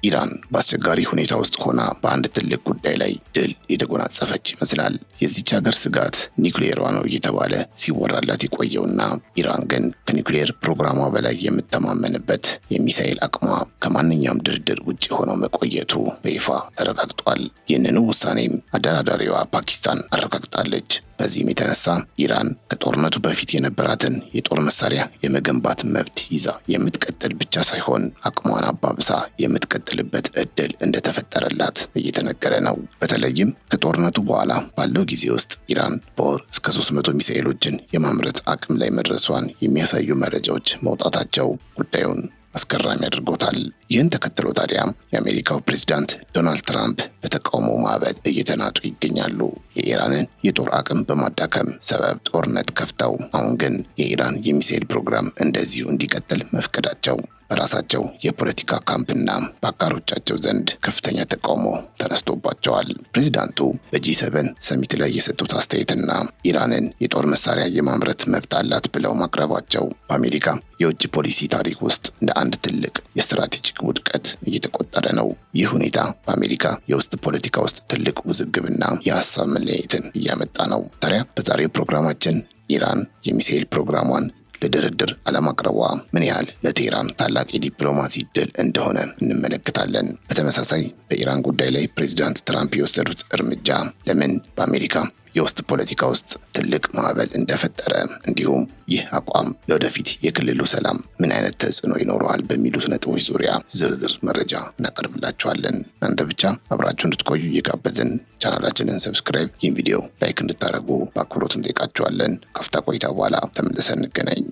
ኢራን በአስቸጋሪ ሁኔታ ውስጥ ሆና በአንድ ትልቅ ጉዳይ ላይ ድል የተጎናጸፈች ይመስላል። የዚች ሀገር ስጋት ኒውክሌሯ ነው እየተባለ ሲወራላት የቆየውና ኢራን ግን ከኒውክሌር ፕሮግራሟ በላይ የምተማመንበት የሚሳኤል አቅሟ ከማንኛውም ድርድር ውጭ ሆኖ መቆየቱ በይፋ ተረጋግጧል። ይህንኑ ውሳኔም አደራዳሪዋ ፓኪስታን አረጋግጣለች። በዚህም የተነሳ ኢራን ከጦርነቱ በፊት የነበራትን የጦር መሳሪያ የመገንባት መብት ይዛ የምትቀጥል ብቻ ሳይሆን አቅሟን አባብሳ የምትቀጥልበት እድል እንደተፈጠረላት እየተነገረ ነው። በተለይም ከጦርነቱ በኋላ ባለው ጊዜ ውስጥ ኢራን በወር እስከ 300 ሚሳኤሎችን የማምረት አቅም ላይ መድረሷን የሚያሳዩ መረጃዎች መውጣታቸው ጉዳዩን አስገራሚ አድርጎታል። ይህን ተከትሎ ታዲያ የአሜሪካው ፕሬዝዳንት ዶናልድ ትራምፕ በተቃውሞ ማዕበል እየተናጡ ይገኛሉ። የኢራንን የጦር አቅም በማዳከም ሰበብ ጦርነት ከፍተው አሁን ግን የኢራን የሚሳኤል ፕሮግራም እንደዚሁ እንዲቀጥል መፍቀዳቸው በራሳቸው የፖለቲካ ካምፕና በአጋሮቻቸው ዘንድ ከፍተኛ ተቃውሞ ተነስቶባቸዋል። ፕሬዝዳንቱ በጂ7 ሰሚት ላይ የሰጡት አስተያየትና ኢራንን የጦር መሳሪያ የማምረት መብት አላት ብለው ማቅረባቸው በአሜሪካ የውጭ ፖሊሲ ታሪክ ውስጥ እንደ አንድ ትልቅ የስትራቴጂክ ውድቀት እየተቆጠረ ነው። ይህ ሁኔታ በአሜሪካ የውስጥ ፖለቲካ ውስጥ ትልቅ ውዝግብና የሀሳብ መለያየትን እያመጣ ነው። ታዲያ በዛሬው ፕሮግራማችን ኢራን የሚሳኤል ፕሮግራሟን ለድርድር አለማቅረቧ ምን ያህል ለቴህራን ታላቅ የዲፕሎማሲ ድል እንደሆነ እንመለከታለን። በተመሳሳይ በኢራን ጉዳይ ላይ ፕሬዝዳንት ትራምፕ የወሰዱት እርምጃ ለምን በአሜሪካ የውስጥ ፖለቲካ ውስጥ ትልቅ ማዕበል እንደፈጠረ እንዲሁም ይህ አቋም ለወደፊት የክልሉ ሰላም ምን አይነት ተጽዕኖ ይኖረዋል በሚሉት ነጥቦች ዙሪያ ዝርዝር መረጃ እናቀርብላችኋለን። እናንተ ብቻ አብራችሁ እንድትቆዩ እየጋበዝን ቻናላችንን ሰብስክራይብ፣ ይህን ቪዲዮ ላይክ እንድታደርጉ በአክብሮት እንጠይቃችኋለን። ከአፍታ ቆይታ በኋላ ተመልሰን እንገናኝ።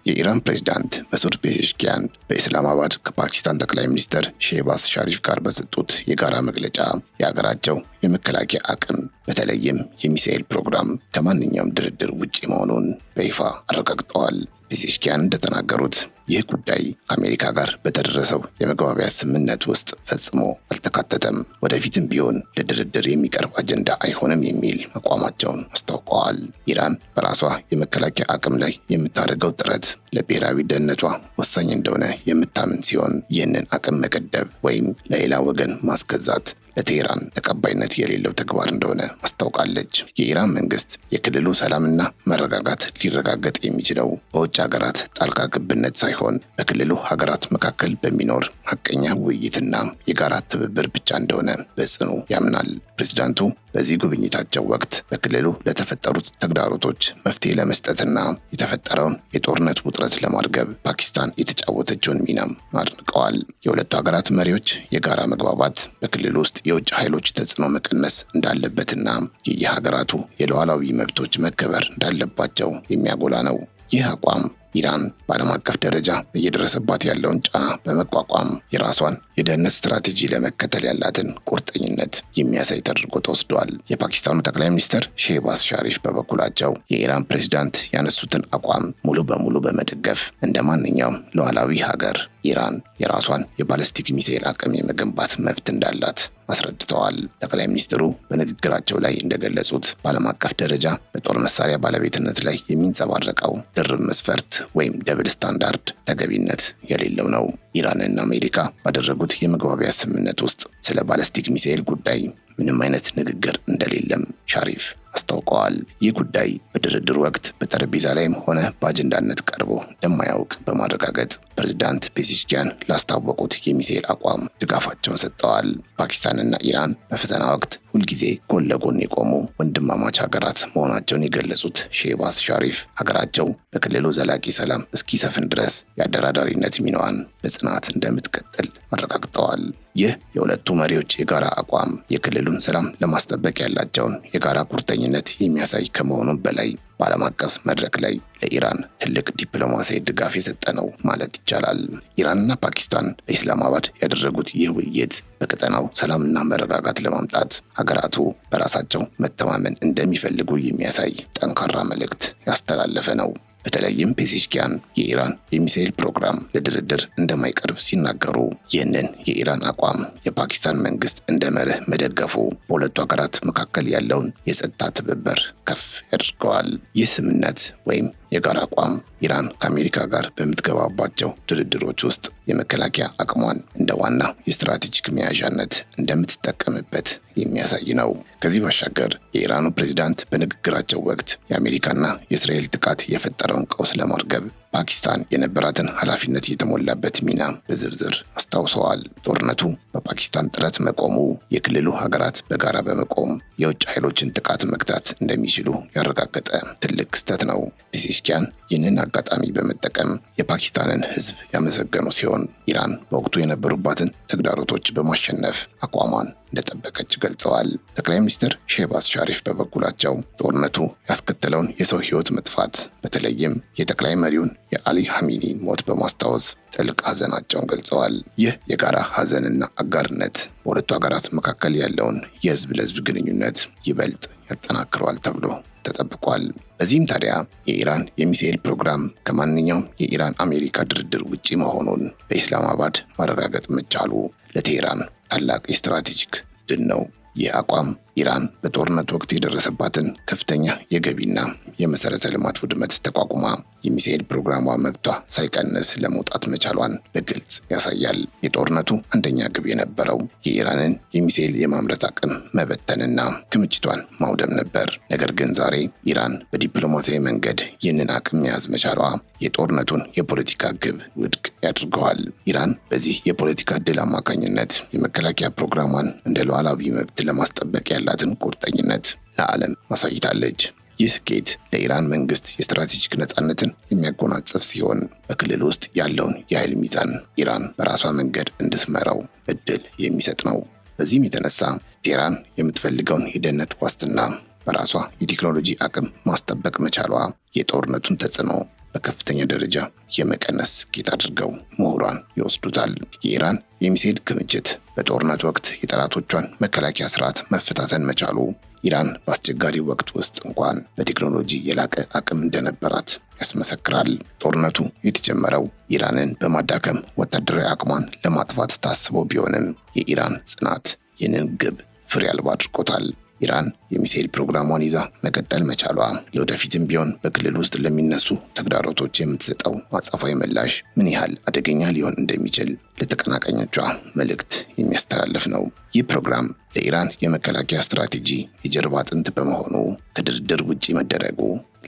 የኢራን ፕሬዝዳንት መሱድ ፔዜሽኪያን በኢስላማባድ ከፓኪስታን ጠቅላይ ሚኒስትር ሼህባዝ ሻሪፍ ጋር በሰጡት የጋራ መግለጫ የሀገራቸው የመከላከያ አቅም በተለይም የሚሳኤል ፕሮግራም ከማንኛውም ድርድር ውጪ መሆኑን በይፋ አረጋግጠዋል። ፔዜሽኪያን እንደተናገሩት ይህ ጉዳይ ከአሜሪካ ጋር በተደረሰው የመግባቢያ ስምምነት ውስጥ ፈጽሞ አልተካተተም፣ ወደፊትም ቢሆን ለድርድር የሚቀርብ አጀንዳ አይሆንም የሚል አቋማቸውን አስታውቀዋል። ኢራን በራሷ የመከላከያ አቅም ላይ የምታደርገው ጥረት ለብሔራዊ ደህንነቷ ወሳኝ እንደሆነ የምታምን ሲሆን ይህንን አቅም መገደብ ወይም ለሌላ ወገን ማስገዛት ለቴህራን ተቀባይነት የሌለው ተግባር እንደሆነ አስታውቃለች። የኢራን መንግስት የክልሉ ሰላምና መረጋጋት ሊረጋገጥ የሚችለው በውጭ ሀገራት ጣልቃ ገብነት ሳይሆን በክልሉ ሀገራት መካከል በሚኖር ሐቀኛ ውይይትና የጋራ ትብብር ብቻ እንደሆነ በጽኑ ያምናል። ፕሬዝዳንቱ በዚህ ጉብኝታቸው ወቅት በክልሉ ለተፈጠሩት ተግዳሮቶች መፍትሄ ለመስጠትና የተፈጠረውን የጦርነት ውጥረት ለማርገብ ፓኪስታን የተጫወተችውን ሚናም አድንቀዋል። የሁለቱ ሀገራት መሪዎች የጋራ መግባባት በክልሉ ውስጥ የውጭ ኃይሎች ተጽዕኖ መቀነስ እንዳለበትና የየሀገራቱ የሉዓላዊ መብቶች መከበር እንዳለባቸው የሚያጎላ ነው። ይህ አቋም ኢራን በዓለም አቀፍ ደረጃ እየደረሰባት ያለውን ጫና በመቋቋም የራሷን የደህንነት ስትራቴጂ ለመከተል ያላትን ቁርጠኝነት የሚያሳይ ተደርጎ ተወስዷል። የፓኪስታኑ ጠቅላይ ሚኒስትር ሼህባዝ ሻሪፍ በበኩላቸው የኢራን ፕሬዝዳንት ያነሱትን አቋም ሙሉ በሙሉ በመደገፍ እንደ ማንኛውም ሉዓላዊ ሀገር ኢራን የራሷን የባለስቲክ ሚሳኤል አቅም የመገንባት መብት እንዳላት አስረድተዋል። ጠቅላይ ሚኒስትሩ በንግግራቸው ላይ እንደገለጹት በዓለም አቀፍ ደረጃ በጦር መሳሪያ ባለቤትነት ላይ የሚንጸባረቀው ድርብ መስፈርት ወይም ደብል ስታንዳርድ ተገቢነት የሌለው ነው። ኢራንና አሜሪካ ባደረጉት የመግባቢያ ስምምነት ውስጥ ስለ ባለስቲክ ሚሳኤል ጉዳይ ምንም አይነት ንግግር እንደሌለም ሻሪፍ አስታውቀዋል። ይህ ጉዳይ በድርድር ወቅት በጠረጴዛ ላይም ሆነ በአጀንዳነት ቀርቦ እንደማያውቅ በማረጋገጥ ፕሬዝዳንት ፔዜሽኪያን ላስታወቁት የሚሳኤል አቋም ድጋፋቸውን ሰጥተዋል። ፓኪስታንና ኢራን በፈተና ወቅት ሁልጊዜ ጎን ለጎን የቆሙ ወንድማማች ሀገራት መሆናቸውን የገለጹት ሼህባዝ ሻሪፍ ሀገራቸው በክልሉ ዘላቂ ሰላም እስኪሰፍን ድረስ የአደራዳሪነት ሚናዋን በጽናት እንደምትቀጥል አረጋግጠዋል። ይህ የሁለቱ መሪዎች የጋራ አቋም የክልሉን ሰላም ለማስጠበቅ ያላቸውን የጋራ ቁርጠኝነት የሚያሳይ ከመሆኑም በላይ በዓለም አቀፍ መድረክ ላይ ለኢራን ትልቅ ዲፕሎማሲያዊ ድጋፍ የሰጠ ነው ማለት ይቻላል። ኢራንና ፓኪስታን በኢስላማባድ ያደረጉት ይህ ውይይት በቀጠናው ሰላምና መረጋጋት ለማምጣት ሀገራቱ በራሳቸው መተማመን እንደሚፈልጉ የሚያሳይ ጠንካራ መልእክት ያስተላለፈ ነው። በተለይም ፔዜሽኪያን የኢራን የሚሳኤል ፕሮግራም ለድርድር እንደማይቀርብ ሲናገሩ ይህንን የኢራን አቋም የፓኪስታን መንግስት እንደ መርህ መደገፉ በሁለቱ ሀገራት መካከል ያለውን የጸጥታ ትብብር ከፍ ያደርገዋል። ይህ ስምምነት ወይም የጋራ አቋም ኢራን ከአሜሪካ ጋር በምትገባባቸው ድርድሮች ውስጥ የመከላከያ አቅሟን እንደ ዋና የስትራቴጂክ መያዣነት እንደምትጠቀምበት የሚያሳይ ነው። ከዚህ ባሻገር የኢራኑ ፕሬዝዳንት በንግግራቸው ወቅት የአሜሪካና የእስራኤል ጥቃት የፈጠረውን ቀውስ ለማርገብ ፓኪስታን የነበራትን ኃላፊነት የተሞላበት ሚና በዝርዝር አስታውሰዋል። ጦርነቱ በፓኪስታን ጥረት መቆሙ የክልሉ ሀገራት በጋራ በመቆም የውጭ ኃይሎችን ጥቃት መግታት እንደሚችሉ ያረጋገጠ ትልቅ ክስተት ነው። ፔዜሽኪያን ይህንን አጋጣሚ በመጠቀም የፓኪስታንን ሕዝብ ያመሰገኑ ሲሆን ኢራን በወቅቱ የነበሩባትን ተግዳሮቶች በማሸነፍ አቋሟን እንደጠበቀች ገልጸዋል። ጠቅላይ ሚኒስትር ሼህባዝ ሻሪፍ በበኩላቸው ጦርነቱ ያስከተለውን የሰው ሕይወት መጥፋት በተለይም የጠቅላይ መሪውን የአሊ ሐሚኒን ሞት በማስታወስ ጥልቅ ሐዘናቸውን ገልጸዋል። ይህ የጋራ ሐዘንና አጋርነት በሁለቱ ሀገራት መካከል ያለውን የህዝብ ለህዝብ ግንኙነት ይበልጥ ያጠናክረዋል ተብሎ ተጠብቋል። በዚህም ታዲያ የኢራን የሚሳኤል ፕሮግራም ከማንኛውም የኢራን አሜሪካ ድርድር ውጪ መሆኑን በኢስላማባድ ማረጋገጥ መቻሉ ለቴህራን ታላቅ የስትራቴጂክ ድል ነው። ይህ አቋም ኢራን በጦርነት ወቅት የደረሰባትን ከፍተኛ የገቢና የመሰረተ ልማት ውድመት ተቋቁማ የሚሳኤል ፕሮግራሟ መብቷ ሳይቀንስ ለመውጣት መቻሏን በግልጽ ያሳያል። የጦርነቱ አንደኛ ግብ የነበረው የኢራንን የሚሳኤል የማምረት አቅም መበተንና ክምችቷን ማውደም ነበር። ነገር ግን ዛሬ ኢራን በዲፕሎማሲያዊ መንገድ ይህንን አቅም መያዝ መቻሏ የጦርነቱን የፖለቲካ ግብ ውድቅ ያድርገዋል። ኢራን በዚህ የፖለቲካ ድል አማካኝነት የመከላከያ ፕሮግራሟን እንደ ሉዓላዊ መብት ለማስጠበቅ ያላትን ቁርጠኝነት ለዓለም ማሳይታለች። ይህ ስኬት ለኢራን መንግስት የስትራቴጂክ ነጻነትን የሚያጎናጽፍ ሲሆን በክልል ውስጥ ያለውን የኃይል ሚዛን ኢራን በራሷ መንገድ እንድትመራው እድል የሚሰጥ ነው። በዚህም የተነሳ ቴህራን የምትፈልገውን የደህንነት ዋስትና በራሷ የቴክኖሎጂ አቅም ማስጠበቅ መቻሏ የጦርነቱን ተጽዕኖ በከፍተኛ ደረጃ የመቀነስ ስኬት አድርገው ምሁራን ይወስዱታል። የኢራን የሚሳኤል ክምችት በጦርነት ወቅት የጠላቶቿን መከላከያ ስርዓት መፈታተን መቻሉ ኢራን በአስቸጋሪ ወቅት ውስጥ እንኳን በቴክኖሎጂ የላቀ አቅም እንደነበራት ያስመሰክራል። ጦርነቱ የተጀመረው ኢራንን በማዳከም ወታደራዊ አቅሟን ለማጥፋት ታስቦ ቢሆንም የኢራን ጽናት ይህንን ግብ ፍሬ አልባ አድርጎታል። ኢራን የሚሳኤል ፕሮግራሟን ይዛ መቀጠል መቻሏ ለወደፊትም ቢሆን በክልል ውስጥ ለሚነሱ ተግዳሮቶች የምትሰጠው አጸፋዊ ምላሽ ምን ያህል አደገኛ ሊሆን እንደሚችል ለተቀናቃኞቿ መልእክት የሚያስተላልፍ ነው። ይህ ፕሮግራም ለኢራን የመከላከያ ስትራቴጂ የጀርባ አጥንት በመሆኑ ከድርድር ውጪ መደረጉ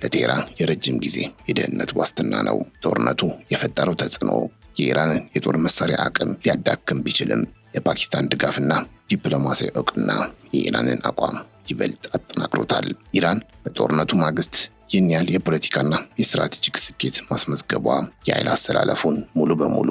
ለቴህራን የረጅም ጊዜ የደህንነት ዋስትና ነው። ጦርነቱ የፈጠረው ተጽዕኖ የኢራንን የጦር መሳሪያ አቅም ሊያዳክም ቢችልም የፓኪስታን ድጋፍና ዲፕሎማሲያዊ እውቅና የኢራንን አቋም ይበልጥ አጠናክሮታል። ኢራን በጦርነቱ ማግስት ይህን ያህል የፖለቲካና የስትራቴጂክ ስኬት ማስመዝገቧ የኃይል አሰላለፉን ሙሉ በሙሉ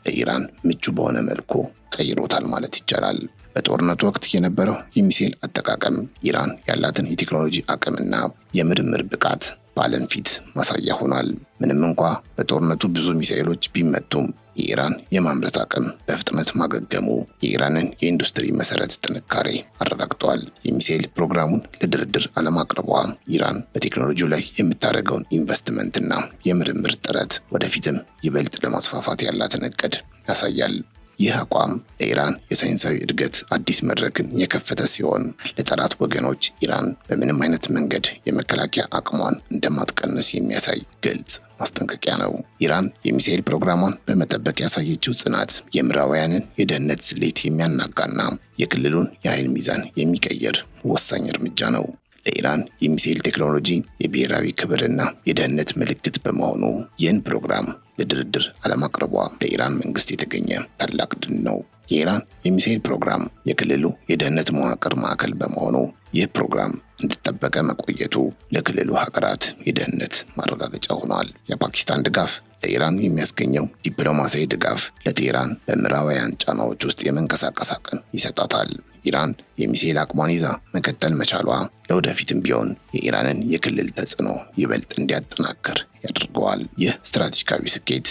ለኢራን ምቹ በሆነ መልኩ ቀይሮታል ማለት ይቻላል። በጦርነቱ ወቅት የነበረው የሚሳኤል አጠቃቀም ኢራን ያላትን የቴክኖሎጂ አቅምና የምርምር ብቃት በዓለም ፊት ማሳያ ሆኗል። ምንም እንኳ በጦርነቱ ብዙ ሚሳኤሎች ቢመቱም የኢራን የማምረት አቅም በፍጥነት ማገገሙ የኢራንን የኢንዱስትሪ መሰረት ጥንካሬ አረጋግጧል። የሚሳኤል ፕሮግራሙን ለድርድር አለማቅረቧ ኢራን በቴክኖሎጂው ላይ የምታደርገውን ኢንቨስትመንትና የምርምር ጥረት ወደፊትም ይበልጥ ለማስፋፋት ያላትን እቅድ ያሳያል። ይህ አቋም ለኢራን የሳይንሳዊ እድገት አዲስ መድረክን የከፈተ ሲሆን ለጠላት ወገኖች ኢራን በምንም አይነት መንገድ የመከላከያ አቅሟን እንደማትቀንስ የሚያሳይ ግልጽ ማስጠንቀቂያ ነው። ኢራን የሚሳኤል ፕሮግራሟን በመጠበቅ ያሳየችው ጽናት የምዕራባውያንን የደህንነት ስሌት የሚያናጋና የክልሉን የኃይል ሚዛን የሚቀይር ወሳኝ እርምጃ ነው። ለኢራን የሚሳኤል ቴክኖሎጂ የብሔራዊ ክብርና የደህንነት ምልክት በመሆኑ ይህን ፕሮግራም ለድርድር አለማቅረቧ ለኢራን መንግስት የተገኘ ታላቅ ድል ነው። የኢራን የሚሳኤል ፕሮግራም የክልሉ የደህንነት መዋቅር ማዕከል በመሆኑ ይህ ፕሮግራም እንዲጠበቀ መቆየቱ ለክልሉ ሀገራት የደህንነት ማረጋገጫ ሆኗል። የፓኪስታን ድጋፍ ለኢራን የሚያስገኘው ዲፕሎማሲያዊ ድጋፍ ለቴህራን በምዕራባውያን ጫናዎች ውስጥ የመንቀሳቀስ አቅም ይሰጣታል። ኢራን የሚሳኤል አቅሟን ይዛ መቀጠል መቻሏ ለወደፊትም ቢሆን የኢራንን የክልል ተጽዕኖ ይበልጥ እንዲያጠናክር ያደርገዋል። ይህ ስትራቴጂካዊ ስኬት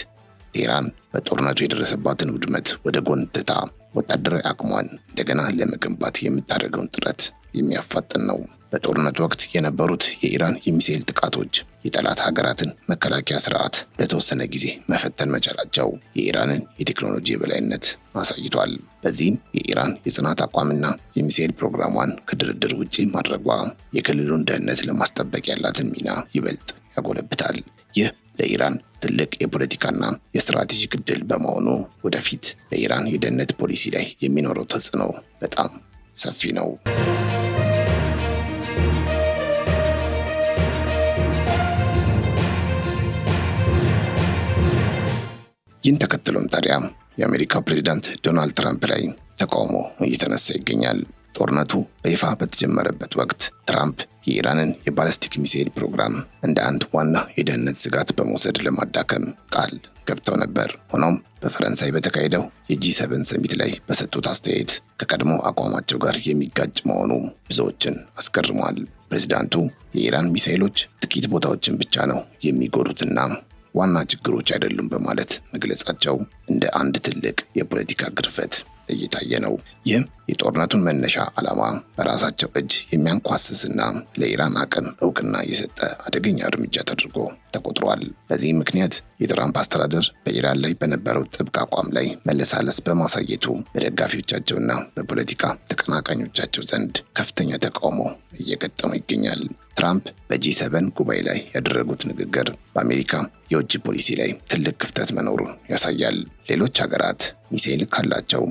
ቴህራን በጦርነቱ የደረሰባትን ውድመት ወደ ጎን ትታ ወታደራዊ አቅሟን እንደገና ለመገንባት የምታደርገውን ጥረት የሚያፋጥን ነው። በጦርነቱ ወቅት የነበሩት የኢራን የሚሳኤል ጥቃቶች የጠላት ሀገራትን መከላከያ ስርዓት ለተወሰነ ጊዜ መፈተን መቻላቸው የኢራንን የቴክኖሎጂ የበላይነት አሳይቷል። በዚህም የኢራን የጽናት አቋምና የሚሳኤል ፕሮግራሟን ከድርድር ውጪ ማድረጓ የክልሉን ደህንነት ለማስጠበቅ ያላትን ሚና ይበልጥ ያጎለብታል። ይህ ለኢራን ትልቅ የፖለቲካና የስትራቴጂክ ዕድል በመሆኑ ወደፊት በኢራን የደህንነት ፖሊሲ ላይ የሚኖረው ተጽዕኖ በጣም ሰፊ ነው። ይህን ተከትሎም ታዲያ የአሜሪካው ፕሬዝዳንት ዶናልድ ትራምፕ ላይ ተቃውሞ እየተነሳ ይገኛል። ጦርነቱ በይፋ በተጀመረበት ወቅት ትራምፕ የኢራንን የባለስቲክ ሚሳኤል ፕሮግራም እንደ አንድ ዋና የደህንነት ስጋት በመውሰድ ለማዳከም ቃል ገብተው ነበር። ሆኖም በፈረንሳይ በተካሄደው የጂ7 ሰሚት ላይ በሰጡት አስተያየት ከቀድሞ አቋማቸው ጋር የሚጋጭ መሆኑ ብዙዎችን አስገርሟል። ፕሬዝዳንቱ የኢራን ሚሳኤሎች ጥቂት ቦታዎችን ብቻ ነው የሚጎዱትና ዋና ችግሮች አይደሉም በማለት መግለጻቸው እንደ አንድ ትልቅ የፖለቲካ ግርፈት እየታየ ነው። ይህም የጦርነቱን መነሻ ዓላማ በራሳቸው እጅ የሚያንኳስስና ለኢራን አቅም እውቅና የሰጠ አደገኛ እርምጃ ተደርጎ ተቆጥሯል። በዚህም ምክንያት የትራምፕ አስተዳደር በኢራን ላይ በነበረው ጥብቅ አቋም ላይ መለሳለስ በማሳየቱ በደጋፊዎቻቸውና በፖለቲካ ተቀናቃኞቻቸው ዘንድ ከፍተኛ ተቃውሞ እየገጠመው ይገኛል። ትራምፕ በጂ7 ጉባኤ ላይ ያደረጉት ንግግር በአሜሪካ የውጭ ፖሊሲ ላይ ትልቅ ክፍተት መኖሩን ያሳያል። ሌሎች ሀገራት ሚሳኤል ካላቸው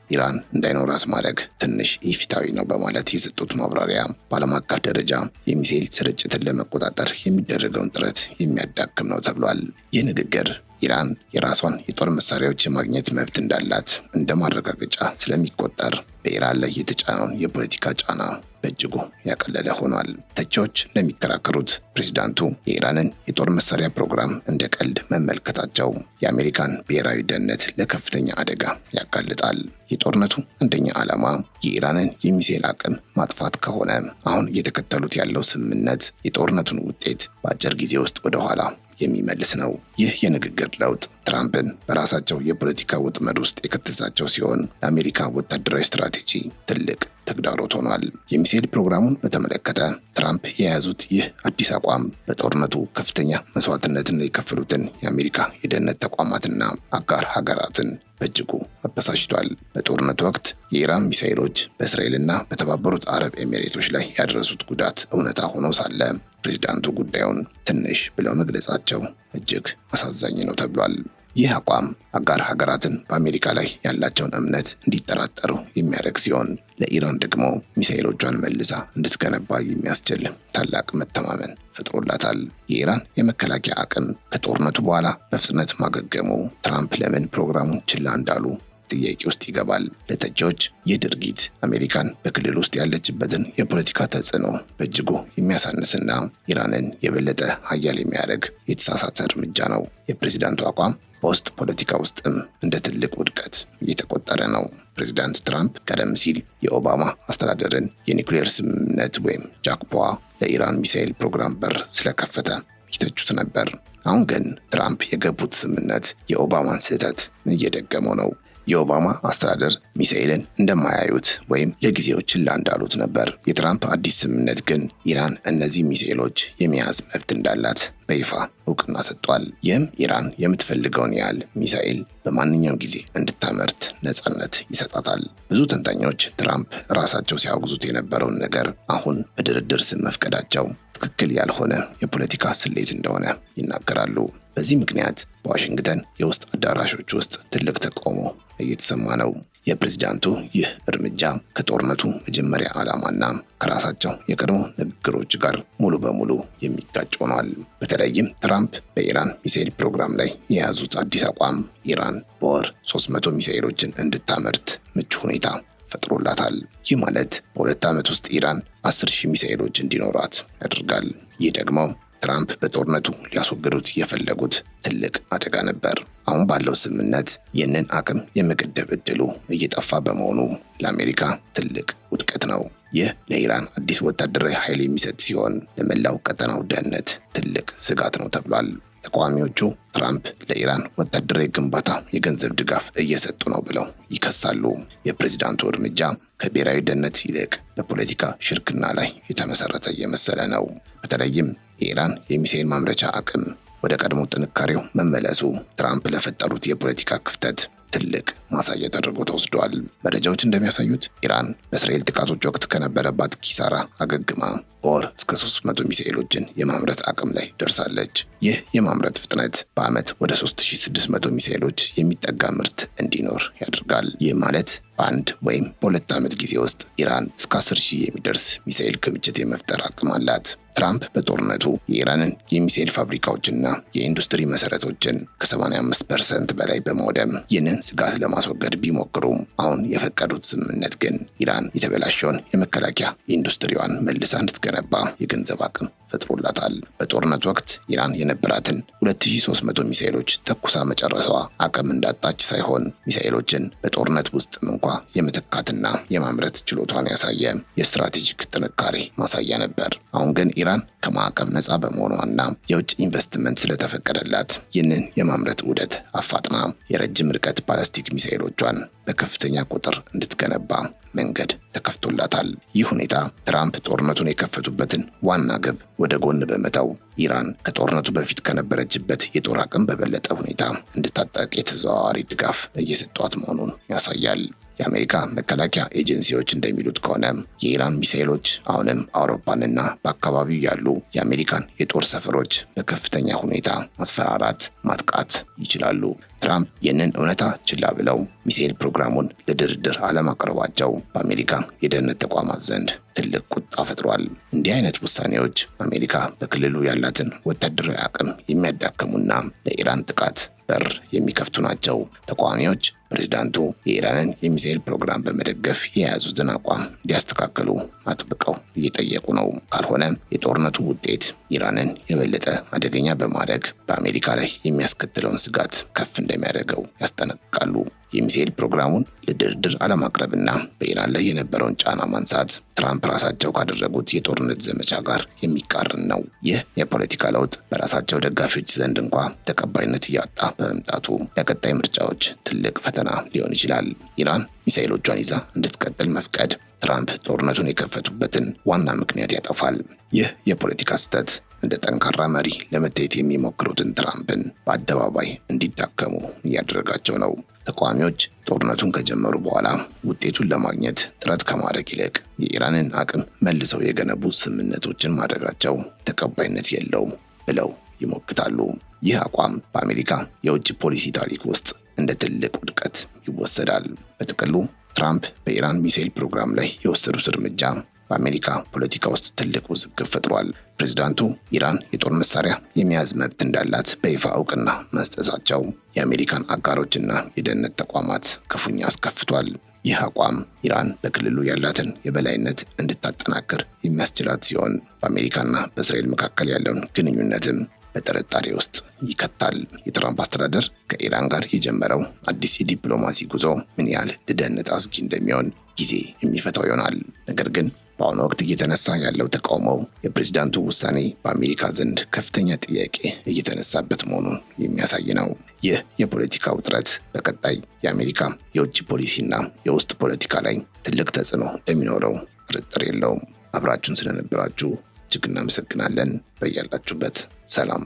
ኢራን እንዳይኖራት ማድረግ ትንሽ ኢፍትሐዊ ነው በማለት የሰጡት ማብራሪያ በዓለም አቀፍ ደረጃ የሚሳኤል ስርጭትን ለመቆጣጠር የሚደረገውን ጥረት የሚያዳክም ነው ተብሏል። ይህ ንግግር ኢራን የራሷን የጦር መሳሪያዎች የማግኘት መብት እንዳላት እንደ ማረጋገጫ ስለሚቆጠር በኢራን ላይ የተጫነውን የፖለቲካ ጫና በእጅጉ ያቀለለ ሆኗል። ተቺዎች እንደሚከራከሩት ፕሬዝዳንቱ የኢራንን የጦር መሳሪያ ፕሮግራም እንደ ቀልድ መመልከታቸው የአሜሪካን ብሔራዊ ደህንነት ለከፍተኛ አደጋ ያጋልጣል። የጦርነቱ አንደኛ ዓላማ የኢራንን የሚሳኤል አቅም ማጥፋት ከሆነ አሁን እየተከተሉት ያለው ስምምነት የጦርነቱን ውጤት በአጭር ጊዜ ውስጥ ወደ ኋላ የሚመልስ ነው። ይህ የንግግር ለውጥ ትራምፕን በራሳቸው የፖለቲካ ወጥመድ ውስጥ የከተታቸው ሲሆን ለአሜሪካ ወታደራዊ ስትራቴጂ ትልቅ ተግዳሮት ሆኗል። የሚሳኤል ፕሮግራሙን በተመለከተ ትራምፕ የያዙት ይህ አዲስ አቋም በጦርነቱ ከፍተኛ መስዋዕትነትን የከፈሉትን የአሜሪካ የደህንነት ተቋማትና አጋር ሀገራትን በእጅጉ አበሳጭቷል። በጦርነቱ ወቅት የኢራን ሚሳኤሎች በእስራኤልና በተባበሩት አረብ ኤሚሬቶች ላይ ያደረሱት ጉዳት እውነታ ሆኖ ሳለ ፕሬዝዳንቱ ጉዳዩን ትንሽ ብለው መግለጻቸው እጅግ አሳዛኝ ነው ተብሏል። ይህ አቋም አጋር ሀገራትን በአሜሪካ ላይ ያላቸውን እምነት እንዲጠራጠሩ የሚያደርግ ሲሆን ለኢራን ደግሞ ሚሳኤሎቿን መልሳ እንድትገነባ የሚያስችል ታላቅ መተማመን ፈጥሮላታል። የኢራን የመከላከያ አቅም ከጦርነቱ በኋላ በፍጥነት ማገገሙ ትራምፕ ለምን ፕሮግራሙን ችላ እንዳሉ ጥያቄ ውስጥ ይገባል። ለተቺዎች ይህ ድርጊት አሜሪካን በክልል ውስጥ ያለችበትን የፖለቲካ ተጽዕኖ በእጅጉ የሚያሳንስና ኢራንን የበለጠ ሀያል የሚያደርግ የተሳሳተ እርምጃ ነው። የፕሬዝዳንቱ አቋም በውስጥ ፖለቲካ ውስጥም እንደ ትልቅ ውድቀት እየተቆጠረ ነው። ፕሬዝዳንት ትራምፕ ቀደም ሲል የኦባማ አስተዳደርን የኒውክሌር ስምምነት ወይም ጃክፖዋ ለኢራን ሚሳኤል ፕሮግራም በር ስለከፈተ ይተቹት ነበር። አሁን ግን ትራምፕ የገቡት ስምምነት የኦባማን ስህተት እየደገመው ነው። የኦባማ አስተዳደር ሚሳኤልን እንደማያዩት ወይም ለጊዜው ችላ እንዳሉት ነበር። የትራምፕ አዲስ ስምምነት ግን ኢራን እነዚህ ሚሳኤሎች የመያዝ መብት እንዳላት በይፋ እውቅና ሰጥቷል። ይህም ኢራን የምትፈልገውን ያህል ሚሳኤል በማንኛውም ጊዜ እንድታመርት ነጻነት ይሰጣታል። ብዙ ተንታኞች ትራምፕ ራሳቸው ሲያወግዙት የነበረውን ነገር አሁን በድርድር ስም መፍቀዳቸው ትክክል ያልሆነ የፖለቲካ ስሌት እንደሆነ ይናገራሉ። በዚህ ምክንያት በዋሽንግተን የውስጥ አዳራሾች ውስጥ ትልቅ ተቃውሞ እየተሰማ ነው። የፕሬዝዳንቱ ይህ እርምጃ ከጦርነቱ መጀመሪያ ዓላማና ከራሳቸው የቀድሞ ንግግሮች ጋር ሙሉ በሙሉ የሚጋጭ ሆኗል። በተለይም ትራምፕ በኢራን ሚሳኤል ፕሮግራም ላይ የያዙት አዲስ አቋም ኢራን በወር 300 ሚሳኤሎችን እንድታመርት ምቹ ሁኔታ ፈጥሮላታል። ይህ ማለት በሁለት ዓመት ውስጥ ኢራን 10,000 ሚሳኤሎች እንዲኖሯት ያደርጋል። ይህ ደግሞ ትራምፕ በጦርነቱ ሊያስወግዱት የፈለጉት ትልቅ አደጋ ነበር። አሁን ባለው ስምምነት ይህንን አቅም የመገደብ እድሉ እየጠፋ በመሆኑ ለአሜሪካ ትልቅ ውድቀት ነው። ይህ ለኢራን አዲስ ወታደራዊ ኃይል የሚሰጥ ሲሆን ለመላው ቀጠናው ደህንነት ትልቅ ስጋት ነው ተብሏል። ተቃዋሚዎቹ ትራምፕ ለኢራን ወታደራዊ ግንባታ የገንዘብ ድጋፍ እየሰጡ ነው ብለው ይከሳሉ። የፕሬዝዳንቱ እርምጃ ከብሔራዊ ደህንነት ይልቅ በፖለቲካ ሽርክና ላይ የተመሰረተ እየመሰለ ነው። በተለይም የኢራን የሚሳኤል ማምረቻ አቅም ወደ ቀድሞ ጥንካሬው መመለሱ ትራምፕ ለፈጠሩት የፖለቲካ ክፍተት ትልቅ ማሳያ ተደርጎ ተወስዷል። መረጃዎች እንደሚያሳዩት ኢራን በእስራኤል ጥቃቶች ወቅት ከነበረባት ኪሳራ አገግማ በወር እስከ 300 ሚሳኤሎችን የማምረት አቅም ላይ ደርሳለች። ይህ የማምረት ፍጥነት በዓመት ወደ 3600 ሚሳኤሎች የሚጠጋ ምርት እንዲኖር ያደርጋል። ይህ ማለት በአንድ ወይም በሁለት ዓመት ጊዜ ውስጥ ኢራን እስከ 10,000 የሚደርስ ሚሳኤል ክምችት የመፍጠር አቅም አላት። ትራምፕ በጦርነቱ የኢራንን የሚሳኤል ፋብሪካዎችና የኢንዱስትሪ መሰረቶችን ከ85% በላይ በማውደም ይህንን ስጋት ለማስወገድ ቢሞክሩም አሁን የፈቀዱት ስምምነት ግን ኢራን የተበላሸውን የመከላከያ ኢንዱስትሪዋን መልሳ እንድትገነባ የገንዘብ አቅም ፈጥሮላታል። በጦርነት ወቅት ኢራን የነበራትን 2300 ሚሳኤሎች ተኩሳ መጨረሷ አቅም እንዳጣች ሳይሆን ሚሳኤሎችን በጦርነት ውስጥም እንኳ የመተካትና የማምረት ችሎቷን ያሳየ የስትራቴጂክ ጥንካሬ ማሳያ ነበር። አሁን ግን ኢራን ከማዕቀብ ነፃ በመሆኗና የውጭ ኢንቨስትመንት ስለተፈቀደላት ይህንን የማምረት ዑደት አፋጥና የረጅም ርቀት ባላስቲክ ሚሳኤሎቿን በከፍተኛ ቁጥር እንድትገነባ መንገድ ተከፍቶላታል። ይህ ሁኔታ ትራምፕ ጦርነቱን የከፈቱበትን ዋና ግብ ወደ ጎን በመተው ኢራን ከጦርነቱ በፊት ከነበረችበት የጦር አቅም በበለጠ ሁኔታ እንድታጠቅ የተዘዋዋሪ ድጋፍ እየሰጧት መሆኑን ያሳያል። የአሜሪካ መከላከያ ኤጀንሲዎች እንደሚሉት ከሆነ የኢራን ሚሳኤሎች አሁንም አውሮፓንና በአካባቢው ያሉ የአሜሪካን የጦር ሰፈሮች በከፍተኛ ሁኔታ ማስፈራራት፣ ማጥቃት ይችላሉ። ትራምፕ ይህንን እውነታ ችላ ብለው ሚሳኤል ፕሮግራሙን ለድርድር አለማቅረባቸው በአሜሪካ የደህንነት ተቋማት ዘንድ ትልቅ ቁጣ ፈጥሯል። እንዲህ አይነት ውሳኔዎች አሜሪካ በክልሉ ያላትን ወታደራዊ አቅም የሚያዳክሙና ለኢራን ጥቃት በር የሚከፍቱ ናቸው። ተቃዋሚዎች ፕሬዝዳንቱ የኢራንን የሚሳኤል ፕሮግራም በመደገፍ የያዙትን አቋም እንዲያስተካክሉ አጥብቀው እየጠየቁ ነው። ካልሆነ የጦርነቱ ውጤት ኢራንን የበለጠ አደገኛ በማድረግ በአሜሪካ ላይ የሚያስከትለውን ስጋት ከፍ እንደሚያደርገው ያስጠነቅቃሉ። የሚሳኤል ፕሮግራሙን ለድርድር አለማቅረብና በኢራን ላይ የነበረውን ጫና ማንሳት ትራምፕ ራሳቸው ካደረጉት የጦርነት ዘመቻ ጋር የሚቃረን ነው። ይህ የፖለቲካ ለውጥ በራሳቸው ደጋፊዎች ዘንድ እንኳ ተቀባይነት እያጣ በመምጣቱ ለቀጣይ ምርጫዎች ትልቅ ፈተና ሊሆን ይችላል። ኢራን ሚሳኤሎቿን ይዛ እንድትቀጥል መፍቀድ ትራምፕ ጦርነቱን የከፈቱበትን ዋና ምክንያት ያጠፋል። ይህ የፖለቲካ ስህተት እንደ ጠንካራ መሪ ለመታየት የሚሞክሩትን ትራምፕን በአደባባይ እንዲዳከሙ እያደረጋቸው ነው። ተቃዋሚዎች ጦርነቱን ከጀመሩ በኋላ ውጤቱን ለማግኘት ጥረት ከማድረግ ይልቅ የኢራንን አቅም መልሰው የገነቡ ስምምነቶችን ማድረጋቸው ተቀባይነት የለውም ብለው ይሞግታሉ። ይህ አቋም በአሜሪካ የውጭ ፖሊሲ ታሪክ ውስጥ እንደ ትልቅ ውድቀት ይወሰዳል። በጥቅሉ ትራምፕ በኢራን ሚሳኤል ፕሮግራም ላይ የወሰዱት እርምጃ በአሜሪካ ፖለቲካ ውስጥ ትልቅ ውዝግብ ፈጥሯል። ፕሬዝዳንቱ ኢራን የጦር መሳሪያ የመያዝ መብት እንዳላት በይፋ እውቅና መስጠታቸው የአሜሪካን አጋሮችና የደህንነት ተቋማት ክፉኛ አስከፍቷል። ይህ አቋም ኢራን በክልሉ ያላትን የበላይነት እንድታጠናክር የሚያስችላት ሲሆን በአሜሪካና በእስራኤል መካከል ያለውን ግንኙነትም በጥርጣሬ ውስጥ ይከታል። የትራምፕ አስተዳደር ከኢራን ጋር የጀመረው አዲስ የዲፕሎማሲ ጉዞ ምን ያህል ለደህንነት አስጊ እንደሚሆን ጊዜ የሚፈታው ይሆናል። ነገር ግን በአሁኑ ወቅት እየተነሳ ያለው ተቃውሞ የፕሬዝዳንቱ ውሳኔ በአሜሪካ ዘንድ ከፍተኛ ጥያቄ እየተነሳበት መሆኑን የሚያሳይ ነው። ይህ የፖለቲካ ውጥረት በቀጣይ የአሜሪካ የውጭ ፖሊሲና የውስጥ ፖለቲካ ላይ ትልቅ ተጽዕኖ እንደሚኖረው ጥርጥር የለውም። አብራችሁን ስለነበራችሁ እጅግ እናመሰግናለን። በያላችሁበት ሰላም